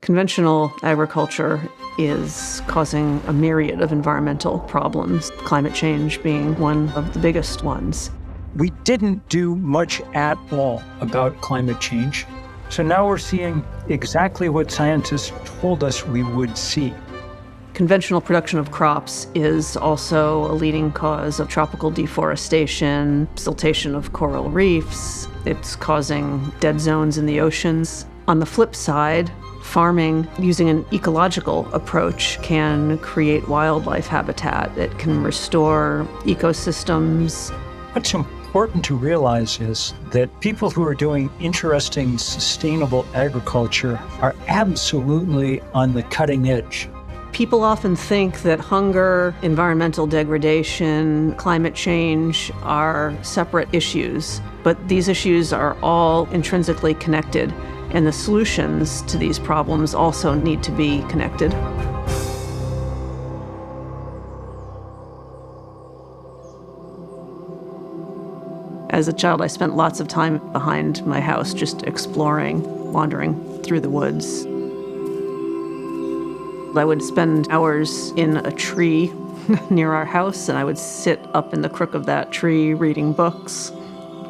Conventional agriculture is causing a myriad of environmental problems, climate change being one of the biggest ones. We didn't do much at all about climate change. So now we're seeing exactly what scientists told us we would see. Conventional production of crops is also a leading cause of tropical deforestation, siltation of coral reefs. It's causing dead zones in the oceans. On the flip side, farming using an ecological approach can create wildlife habitat. It can restore ecosystems. What's important to realize is that people who are doing interesting, sustainable agriculture are absolutely on the cutting edge. People often think that hunger, environmental degradation, climate change are separate issues, but these issues are all intrinsically connected. And the solutions to these problems also need to be connected. As a child, I spent lots of time behind my house just exploring, wandering through the woods. I would spend hours in a tree near our house, and I would sit up in the crook of that tree reading books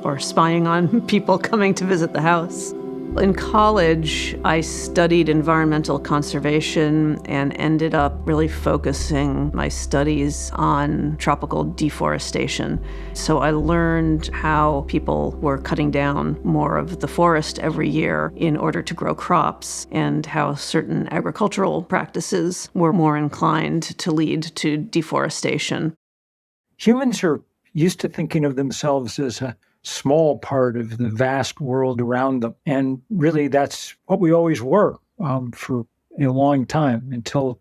or spying on people coming to visit the house. In college, I studied environmental conservation and ended up really focusing my studies on tropical deforestation. So I learned how people were cutting down more of the forest every year in order to grow crops, and how certain agricultural practices were more inclined to lead to deforestation. Humans are used to thinking of themselves as a small part of the vast world around them. And really, that's what we always were for a long time, until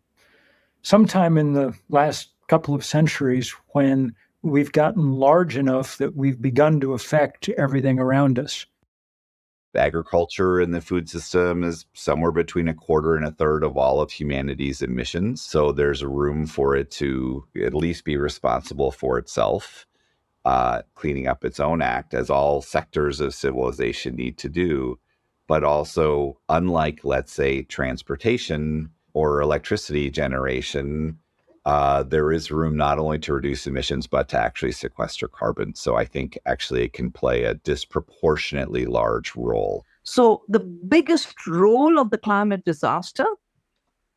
sometime in the last couple of centuries when we've gotten large enough that we've begun to affect everything around us. Agriculture in the food system is somewhere between a quarter and a third of all of humanity's emissions. So there's a room for it to at least be responsible for itself. Cleaning up its own act, as all sectors of civilization need to do. But also, unlike, let's say, transportation or electricity generation, there is room not only to reduce emissions, but to actually sequester carbon. So I think actually it can play a disproportionately large role. So the biggest role of the climate disaster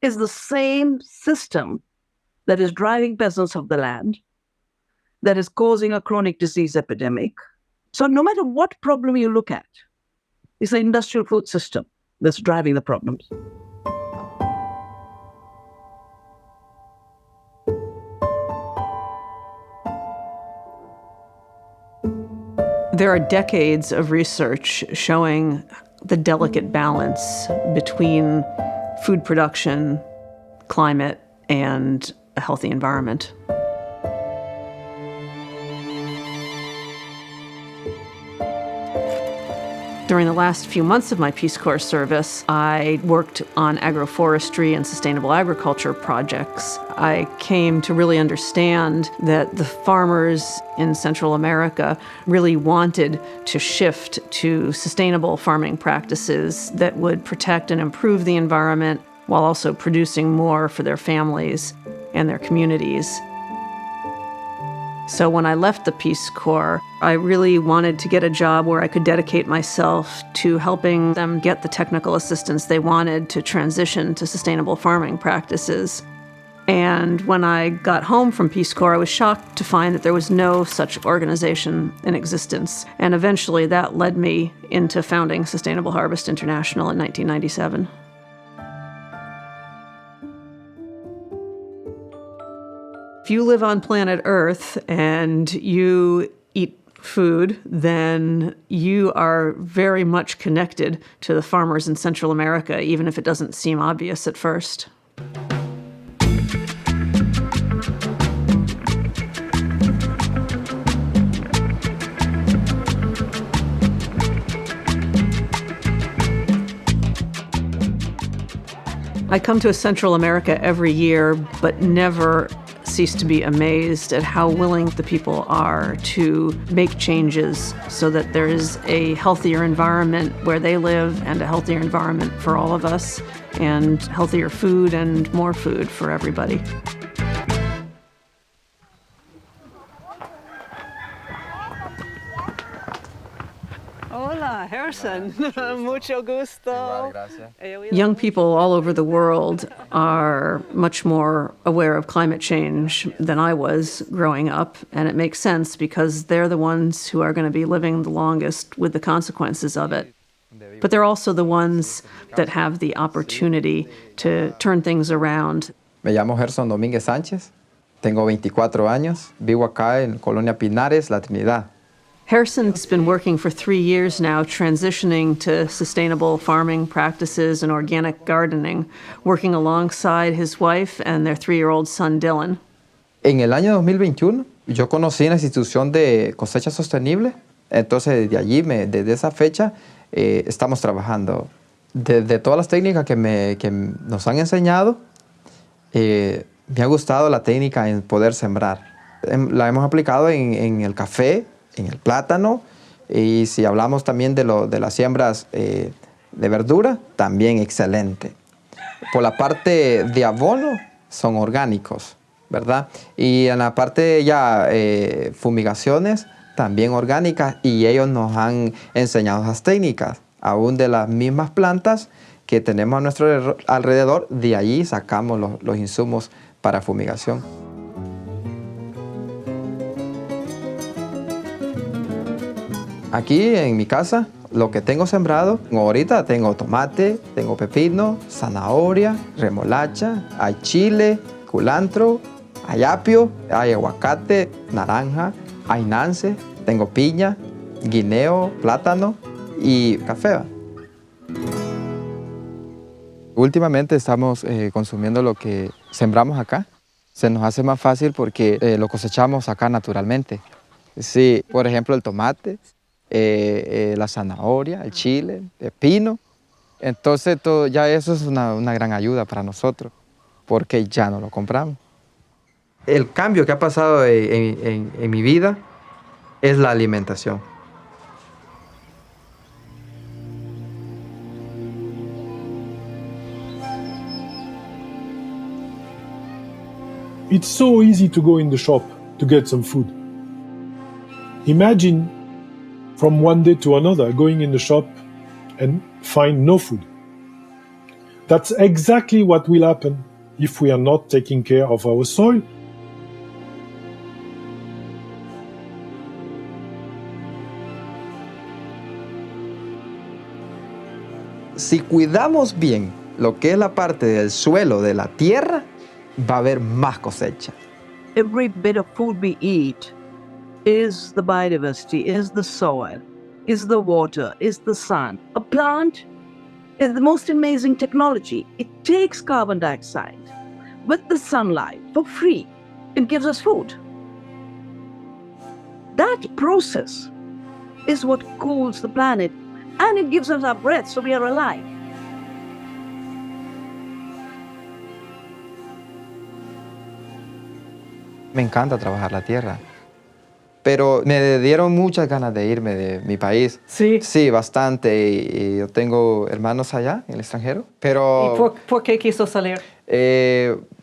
is the same system that is driving peasants off the land, that is causing a chronic disease epidemic. So no matter what problem you look at, it's the industrial food system that's driving the problems. There are decades of research showing the delicate balance between food production, climate, and a healthy environment. During the last few months of my Peace Corps service, I worked on agroforestry and sustainable agriculture projects. I came to really understand that the farmers in Central America really wanted to shift to sustainable farming practices that would protect and improve the environment while also producing more for their families and their communities. So when I left the Peace Corps, I really wanted to get a job where I could dedicate myself to helping them get the technical assistance they wanted to transition to sustainable farming practices. And when I got home from Peace Corps, I was shocked to find that there was no such organization in existence. And eventually that led me into founding Sustainable Harvest International in 1997. If you live on planet Earth and you eat food, then you are very much connected to the farmers in Central America, even if it doesn't seem obvious at first. I come to Central America every year, but never cease to be amazed at how willing the people are to make changes so that there is a healthier environment where they live and a healthier environment for all of us. and healthier food and more food for everybody. Hola, Harrison. Mucho gusto. Young people all over the world are much more aware of climate change than I was growing up, and it makes sense because they're the ones who are going to be living the longest with the consequences of it. But they're also the ones that have the opportunity to turn things around. Me llamo Gerson Domínguez Sánchez, tengo 24 años, vivo acá en Colonia Pinares, La Trinidad. Harrison's been working for 3 years now, transitioning to sustainable farming practices and organic gardening, working alongside his wife and their 3-year-old son, Dylan. En el año 2021, yo conocí la institución de cosecha sostenible, entonces desde allí, desde esa fecha, estamos trabajando. Desde todas las técnicas que nos han enseñado, me ha gustado la técnica en poder sembrar. La hemos aplicado en el café, en el plátano, y si hablamos también de las siembras de verdura, también excelente. Por la parte de abono, son orgánicos, ¿verdad? Y en la parte ya fumigaciones, también orgánicas, y ellos nos han enseñado esas técnicas, aún de las mismas plantas que tenemos a nuestro alrededor, de allí sacamos los insumos para fumigación. Aquí en mi casa, lo que tengo sembrado, ahorita tengo tomate, tengo pepino, zanahoria, remolacha, hay chile, culantro, hay apio, hay aguacate, naranja, hay nance, tengo piña, guineo, plátano y café. Últimamente estamos consumiendo lo que sembramos acá. Se nos hace más fácil porque lo cosechamos acá naturalmente. Sí, por ejemplo, el tomate, la zanahoria, el chile, el pepino. Entonces, ya eso es una gran ayuda para nosotros, porque ya no lo compramos. El cambio que ha pasado en mi vida es la alimentación. It's so easy to go in the shop to get some food. Imagine from one day to another going in the shop and find no food. That's exactly what will happen if we are not taking care of our soil. Si cuidamos bien lo que es la parte del suelo, de la tierra, va a haber más cosecha. Every bit of food we eat is the biodiversity, is the soil, is the water, is the sun. A plant is the most amazing technology. It takes carbon dioxide with the sunlight for free. It gives us food. That process is what cools the planet, and it gives us our breath, so we are alive. Me encanta trabajar la tierra, pero me dieron muchas ganas de irme de mi país. Sí. Sí, bastante, y yo tengo hermanos allá, en el extranjero, pero... ¿Y por qué quiso salir?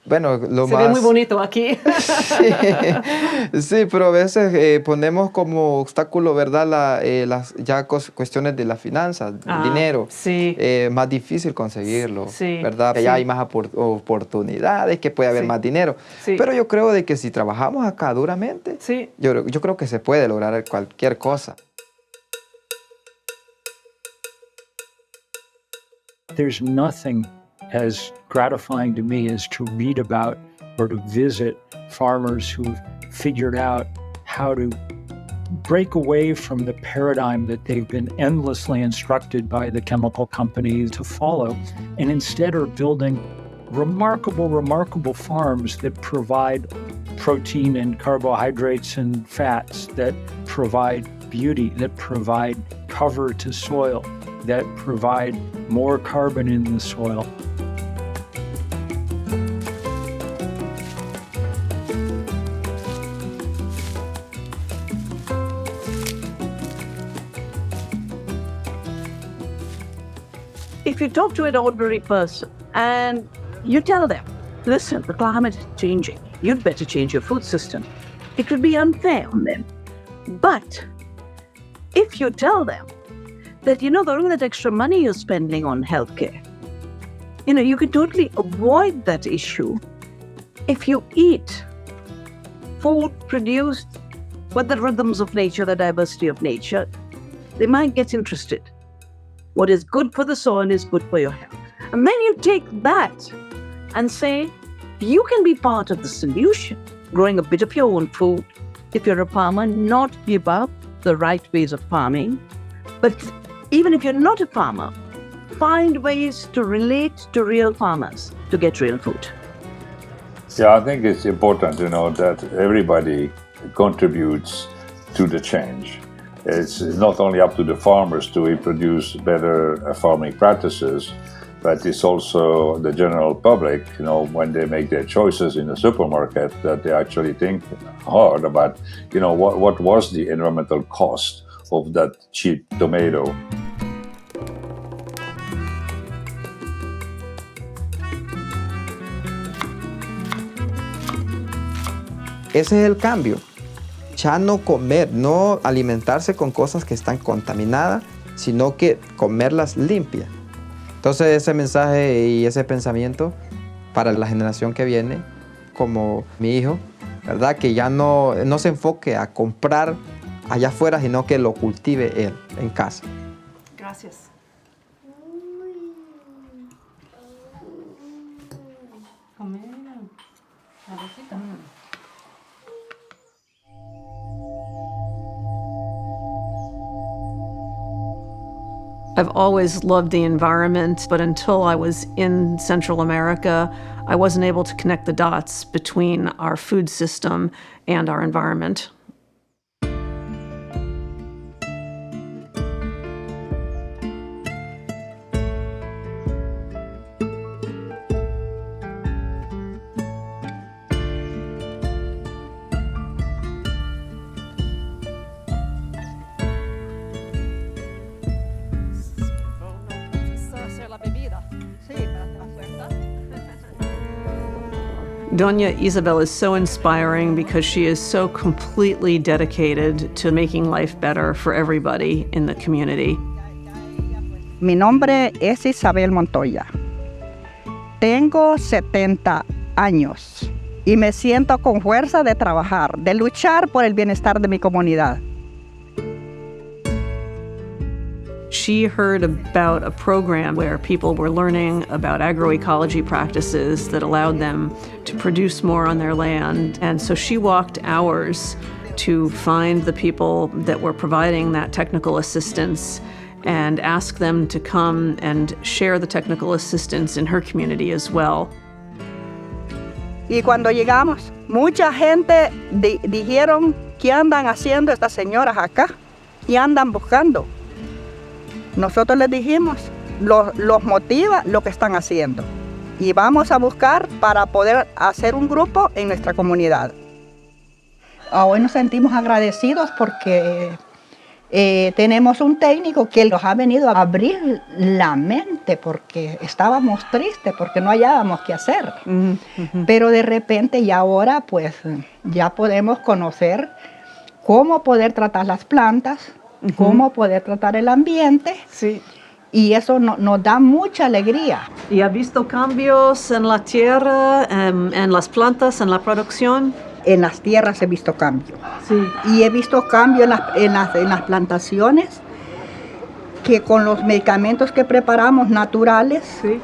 Bueno, lo Se más... ve muy bonito aquí. Sí, pero a veces ponemos como obstáculo, ¿verdad? Las cuestiones de las finanzas, dinero. Sí. Más difícil conseguirlo, Sí, ¿verdad? sí. Ya hay más oportunidades, que puede haber Sí. más dinero. Sí. Pero yo creo de que si trabajamos acá duramente, Sí. yo creo que se puede lograr cualquier cosa. There's nothing as gratifying to me as to read about or to visit farmers who've figured out how to break away from the paradigm that they've been endlessly instructed by the chemical companies to follow, and instead are building remarkable farms that provide protein and carbohydrates and fats, that provide beauty, that provide cover to soil, that provide more carbon in the soil. If you talk to an ordinary person And you tell them, listen, the climate is changing. You'd better change your food system. It would be unfair on them. But if you tell them that, all that extra money you're spending on healthcare, you could totally avoid that issue if you eat food produced with the rhythms of nature, the diversity of nature. They might get interested. What is good for the soil is good for your health. And then you take that and say, you can be part of the solution, growing a bit of your own food. If you're a farmer, not give up the right ways of farming. But even if you're not a farmer, find ways to relate to real farmers to get real food. Yeah, I think it's important to know that everybody contributes to the change. It's not only up to the farmers to introduce better farming practices, but it's also the general public, when they make their choices in the supermarket, that they actually think hard about, what was the environmental cost of that cheap tomato. Ese es el cambio. Ya no comer, no alimentarse con cosas que están contaminadas, sino que comerlas limpias. Entonces ese mensaje y ese pensamiento para la generación que viene, como mi hijo, ¿verdad? Que ya no se enfoque a comprar allá afuera, sino que lo cultive él en casa. Gracias. I've always loved the environment, but until I was in Central America, I wasn't able to connect the dots between our food system and our environment. Doña Isabel is so inspiring because she is so completely dedicated to making life better for everybody in the community. Mi nombre es Isabel Montoya. Tengo 70 años y me siento con fuerza de trabajar, de luchar por el bienestar de mi comunidad. She heard about a program where people were learning about agroecology practices that allowed them to produce more on their land. And so she walked hours to find the people that were providing that technical assistance and ask them to come and share the technical assistance in her community as well. Y cuando llegamos, mucha gente dijeron, ¿qué andan haciendo estas señoras acá? ¿Qué andan buscando? Nosotros les dijimos, los motiva lo que están haciendo y vamos a buscar para poder hacer un grupo en nuestra comunidad. Hoy nos sentimos agradecidos porque tenemos un técnico que nos ha venido a abrir la mente porque estábamos tristes, porque no hallábamos qué hacer. Pero de repente y ahora pues ya podemos conocer cómo poder tratar las plantas, cómo poder tratar el ambiente. Sí. Y eso nos da mucha alegría. ¿Y ha visto cambios en la tierra, en las plantas, en la producción? En las tierras he visto cambio. Sí. Y he visto cambio en las plantaciones, que con los medicamentos que preparamos naturales, Sí.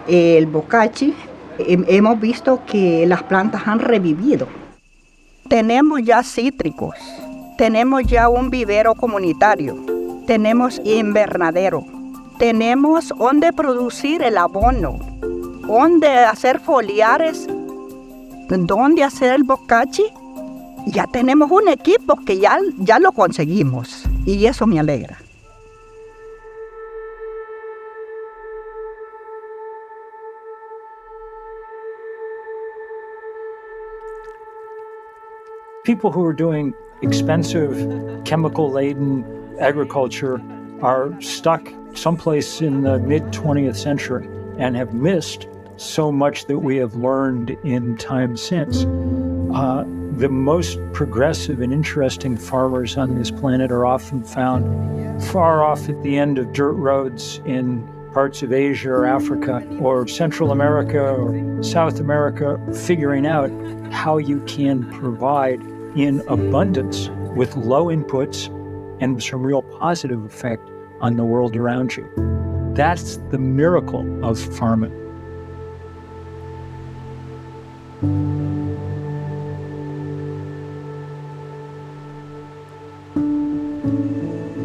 El bocachi, hemos visto que las plantas han revivido. Tenemos ya cítricos. Tenemos ya un vivero comunitario, tenemos invernadero, tenemos donde producir el abono, donde hacer foliares, donde hacer el bocachi. Ya tenemos un equipo que ya lo conseguimos y eso me alegra. People who are doing expensive, chemical-laden agriculture are stuck someplace in the mid-20th century. and have missed so much that we have learned in time since. The most progressive and interesting farmers on this planet are often found far off at the end of dirt roads in parts of Asia or Africa or Central America or South America, figuring out how you can provide in abundance with low inputs and some real positive effect on the world around you. That's the miracle of farming.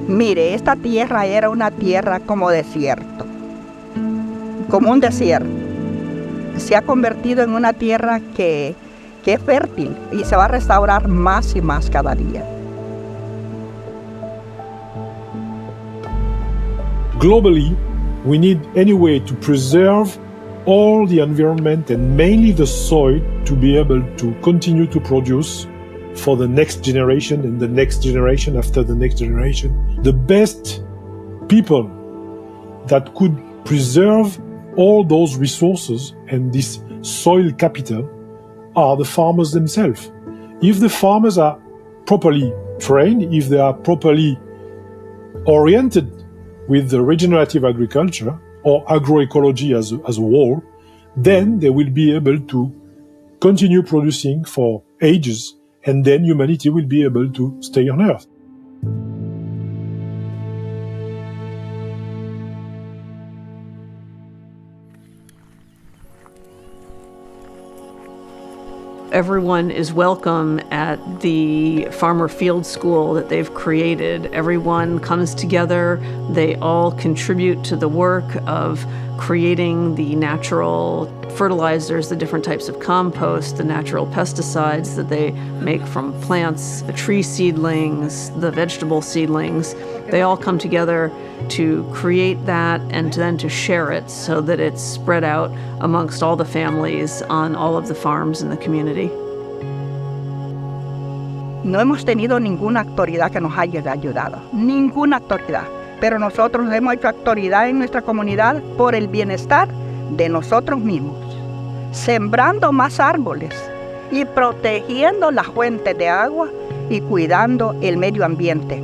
Mire, esta tierra era una tierra como desierto, como un desierto. Se ha convertido en una tierra que es fértil y se va a restaurar más y más cada día. Globally, we need anyway to preserve all the environment and mainly the soil to be able to continue to produce for the next generation and the next generation after the next generation. The best people that could preserve all those resources and this soil capital are the farmers themselves. If the farmers are properly trained, if they are properly oriented with the regenerative agriculture or agroecology as a whole, then they will be able to continue producing for ages, and then humanity will be able to stay on Earth. Everyone is welcome at the farmer field school that they've created. Everyone comes together. They all contribute to the work of creating the natural fertilizers, the different types of compost, the natural pesticides that they make from plants, the tree seedlings, the vegetable seedlings. They all come together to create that and then to share it so that it's spread out amongst all the families on all of the farms in the community. No hemos tenido ninguna autoridad que nos haya ayudado, ninguna autoridad. Pero nosotros hemos hecho autoridad en nuestra comunidad por el bienestar de nosotros mismos, sembrando más árboles y protegiendo las fuentes de agua y cuidando el medio ambiente.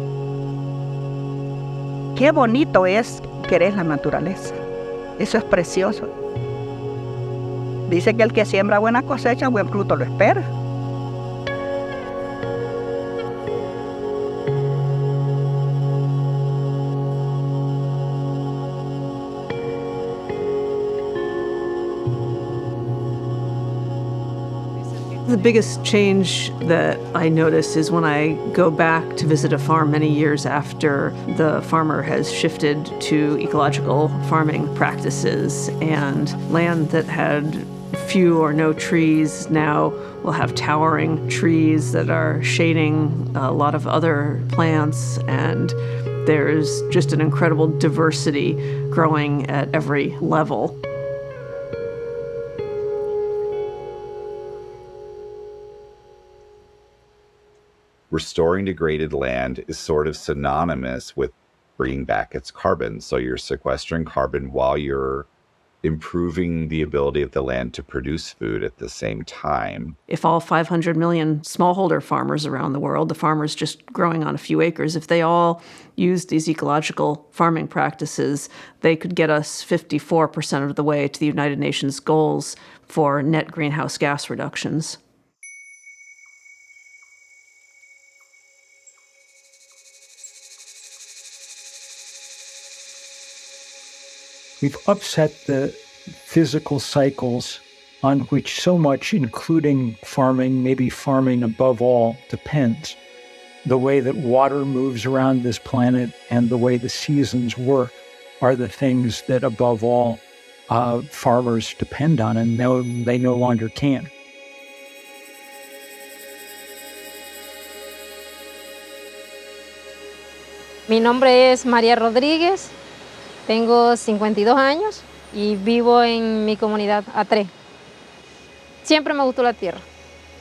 Qué bonito es querer la naturaleza. Eso es precioso. Dice que el que siembra buena cosecha, buen fruto lo espera. The biggest change that I notice is when I go back to visit a farm many years after the farmer has shifted to ecological farming practices, and land that had few or no trees now will have towering trees that are shading a lot of other plants, and there's just an incredible diversity growing at every level. Restoring degraded land is sort of synonymous with bringing back its carbon. So you're sequestering carbon while you're improving the ability of the land to produce food at the same time. If all 500 million smallholder farmers around the world, the farmers just growing on a few acres, if they all used these ecological farming practices, they could get us 54% of the way to the United Nations goals for net greenhouse gas reductions. We've upset the physical cycles on which so much, including farming, maybe farming above all, depends. The way that water moves around this planet and the way the seasons work are the things that, above all, farmers depend on, and they no longer can. Mi nombre es María Rodríguez. Tengo 52 años y vivo en mi comunidad A3. Siempre me gustó la tierra.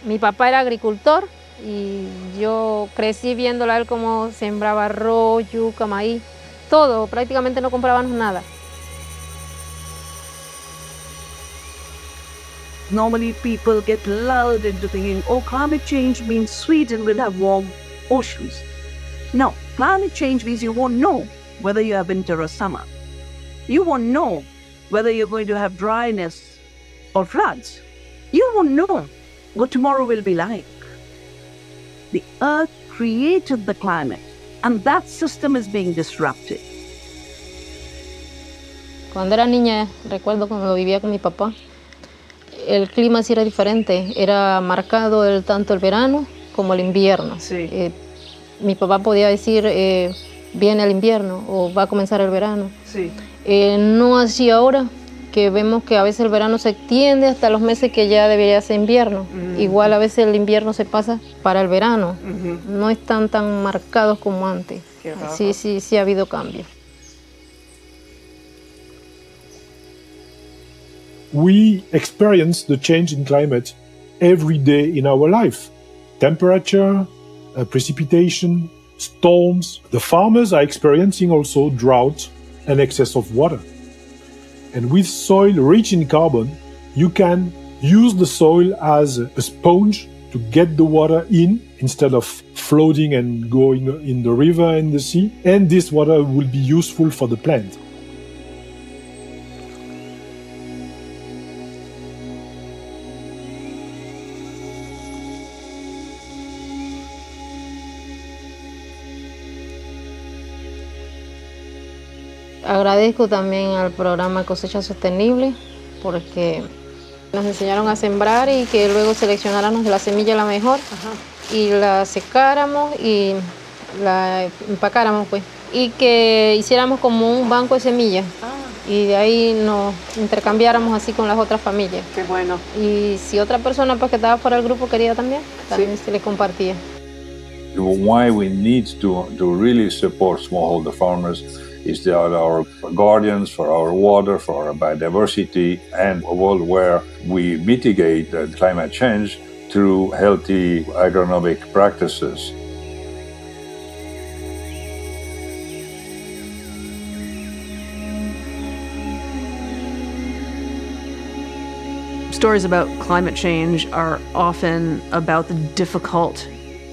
Mi papá era agricultor y yo crecí viéndolo a él como sembraba arroz, yuca, maíz, todo. Prácticamente no comprábamos nada. Normally people get lulled into thinking, oh, climate change means Sweden will have warm oceans. No, climate change means you won't know whether you have winter or summer. You won't know whether you're going to have dryness or floods. You won't know what tomorrow will be like. The earth created the climate, and that system is being disrupted. Cuando era niña, recuerdo cuando vivía con mi papá, el clima sí era diferente, era marcado tanto el verano como el invierno. Sí. Mi papá podía decir, viene el invierno o va a comenzar el verano. Sí. No así ahora, que vemos que a veces el verano se extiende hasta los meses que ya debería ser invierno. Igual a veces el invierno se pasa para el verano. No están tan marcados como antes. Sí ha habido cambios. We experience the change in climate every day in our life. Temperature, precipitation, storms. The farmers are experiencing also drought and excess of water. And with soil rich in carbon, you can use the soil as a sponge to get the water in instead of floating and going in the river and the sea. And this water will be useful for the plant. Agradezco también al programa Cosecha Sostenible porque nos enseñaron a sembrar y que luego seleccionáramos la semilla la mejor. Y la secáramos y la empacáramos pues. Y que hiciéramos como un banco de semillas y de ahí nos intercambiáramos así con las otras familias. Qué bueno. Y si otra persona pues, que estaba fuera del grupo quería también se le compartía. Why we need to really support smallholder farmers is they are our guardians for our water, for our biodiversity, and a world where we mitigate climate change through healthy agronomic practices. Stories about climate change are often about the difficult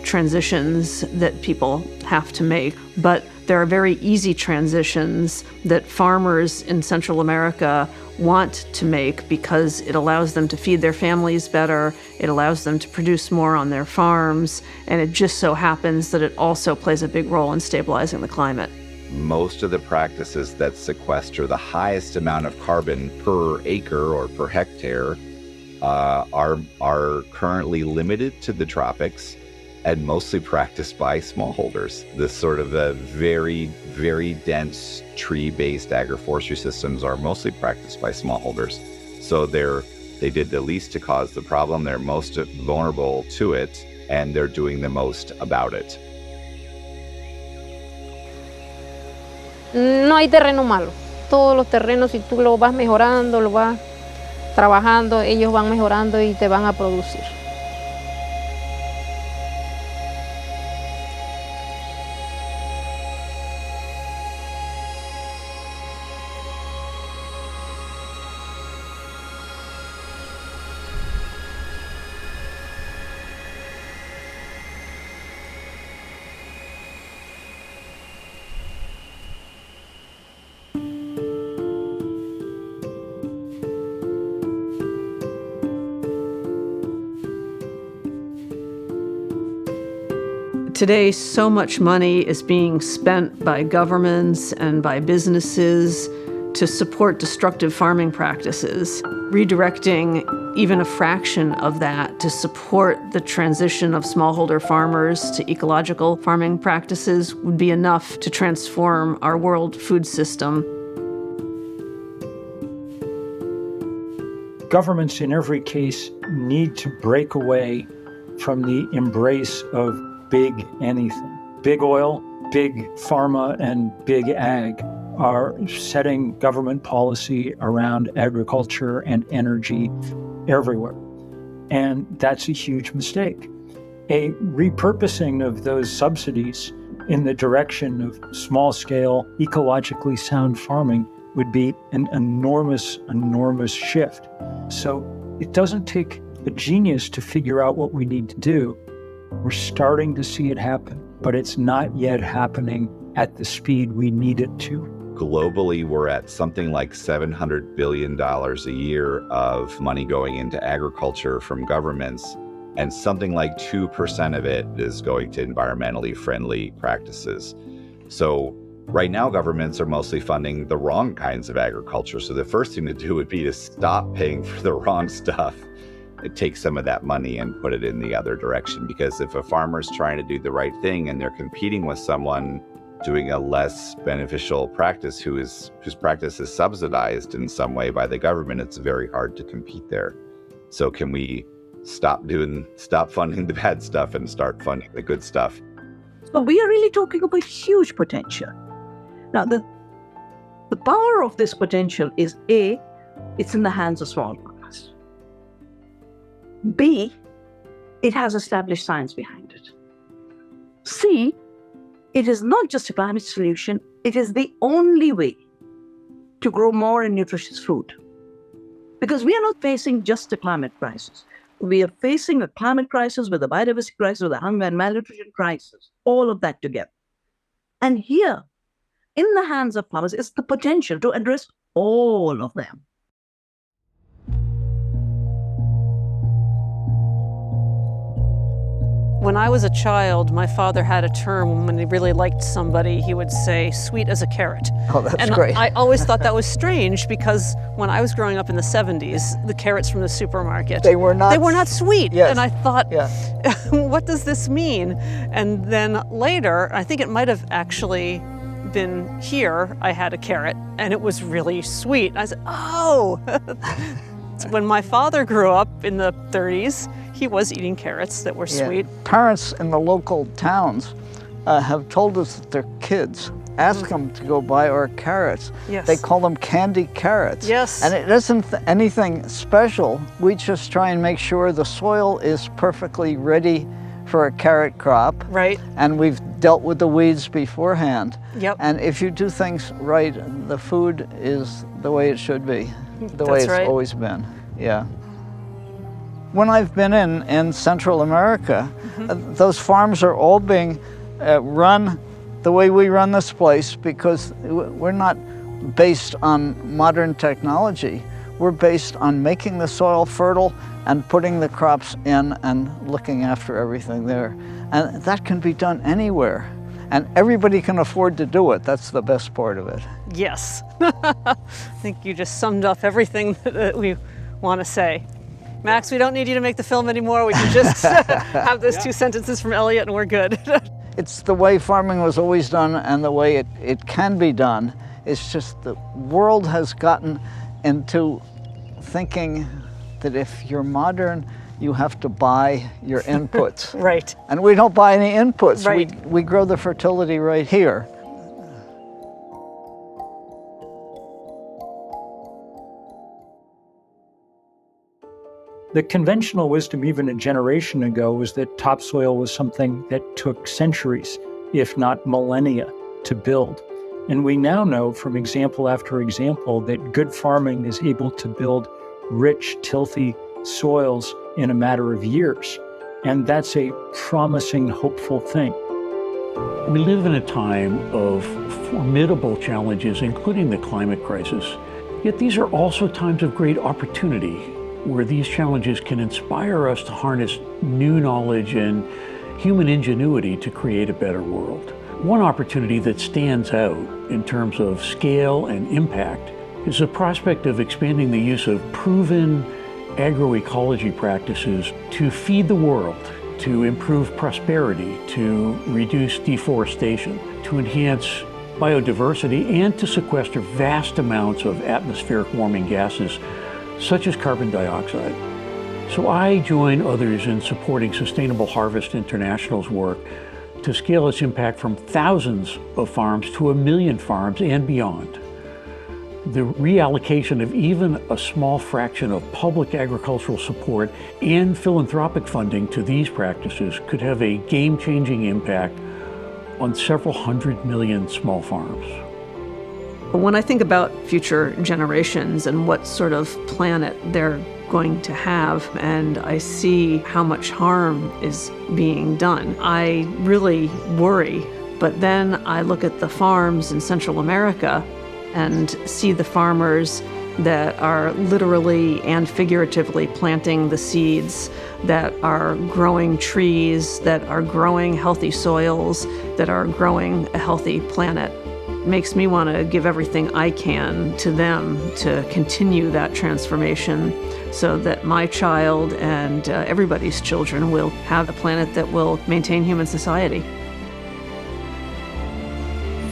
transitions that people have to make, but there are very easy transitions that farmers in Central America want to make because it allows them to feed their families better, it allows them to produce more on their farms, and it just so happens that it also plays a big role in stabilizing the climate. Most of the practices that sequester the highest amount of carbon per acre or per hectare are currently limited to the tropics and mostly practiced by smallholders. This sort of a very, very dense tree-based agroforestry systems are mostly practiced by smallholders. So they did the least to cause the problem, they're most vulnerable to it, and they're doing the most about it. No hay terreno malo. Todos los terrenos, si tú lo vas mejorando, lo vas trabajando, ellos van mejorando y te van a producir. Today, so much money is being spent by governments and by businesses to support destructive farming practices. Redirecting even a fraction of that to support the transition of smallholder farmers to ecological farming practices would be enough to transform our world food system. Governments in every case need to break away from the embrace of big anything. Big oil, big pharma, and big ag are setting government policy around agriculture and energy everywhere. And that's a huge mistake. A repurposing of those subsidies in the direction of small-scale, ecologically sound farming would be an enormous, enormous shift. So It doesn't take a genius to figure out what we need to do. We're starting to see it happen, but it's not yet happening at the speed we need it to. Globally, we're at something like $700 billion a year of money going into agriculture from governments, and something like 2% of it is going to environmentally friendly practices. So right now, governments are mostly funding the wrong kinds of agriculture. So the first thing to do would be to stop paying for the wrong stuff and take some of that money and put it in the other direction. Because if a farmer's trying to do the right thing and they're competing with someone doing a less beneficial practice whose practice is subsidized in some way by the government, it's very hard to compete there. So can we stop funding the bad stuff and start funding the good stuff? So we are really talking about huge potential. Now, the power of this potential is A, it's in the hands of small farmers. B, it has established science behind it. C, it is not just a climate solution, it is the only way to grow more and nutritious food. Because we are not facing just a climate crisis. We are facing a climate crisis with a biodiversity crisis, with a hunger and malnutrition crisis, all of that together. And here, in the hands of farmers, is the potential to address all of them. When I was a child, my father had a term when he really liked somebody, he would say, sweet as a carrot. Oh, that's and great. I always thought that was strange because when I was growing up in the 70s, the carrots from the supermarket, They were not sweet. Yes. And I thought, Yeah. what does this mean? And then later, I think it might have actually been here, I had a carrot and it was really sweet. I said, oh. When my father grew up in the 30s, he was eating carrots that were sweet. Parents in the local towns have told us that their kids ask them to go buy our carrots. Yes. They call them candy carrots. Yes. And it isn't anything special. We just try and make sure the soil is perfectly ready for a carrot crop. Right. And we've dealt with the weeds beforehand. Yep. And if you do things right, the food is the way it should be, the way That's it's right. always been. Yeah. When I've been in Central America, those farms are all being run the way we run this place because we're not based on modern technology. We're based on making the soil fertile and putting the crops in and looking after everything there. And that can be done anywhere. And everybody can afford to do it. That's the best part of it. Yes. I think you just summed up everything that we want to say. Max, we don't need you to make the film anymore. We can just have those 2 sentences from Elliot and we're good. It's the way farming was always done and the way it can be done. It's just the world has gotten into thinking that if you're modern, you have to buy your inputs. Right. And we don't buy any inputs. Right. We grow the fertility right here. The conventional wisdom even a generation ago was that topsoil was something that took centuries, if not millennia, to build. And we now know from example after example that good farming is able to build rich, tilthy soils in a matter of years. And that's a promising, hopeful thing. We live in a time of formidable challenges, including the climate crisis. Yet these are also times of great opportunity, where these challenges can inspire us to harness new knowledge and human ingenuity to create a better world. One opportunity that stands out in terms of scale and impact is the prospect of expanding the use of proven agroecology practices to feed the world, to improve prosperity, to reduce deforestation, to enhance biodiversity, and to sequester vast amounts of atmospheric warming gases such as carbon dioxide. So I join others in supporting Sustainable Harvest International's work to scale its impact from thousands of farms to 1 million farms and beyond. The reallocation of even a small fraction of public agricultural support and philanthropic funding to these practices could have a game-changing impact on several 100 million small farms. When I think about future generations and what sort of planet they're going to have, and I see how much harm is being done. I really worry, but then I look at the farms in Central America and see the farmers that are literally and figuratively planting the seeds, that are growing trees, that are growing healthy soils, that are growing a healthy planet. It makes me want to give everything I can to them to continue that transformation so that my child and everybody's children will have a planet that will maintain human society.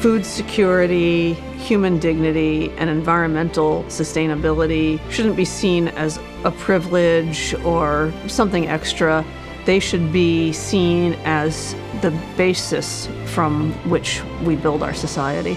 Food security, human dignity, and environmental sustainability shouldn't be seen as a privilege or something extra. They should be seen as the basis from which we build our society.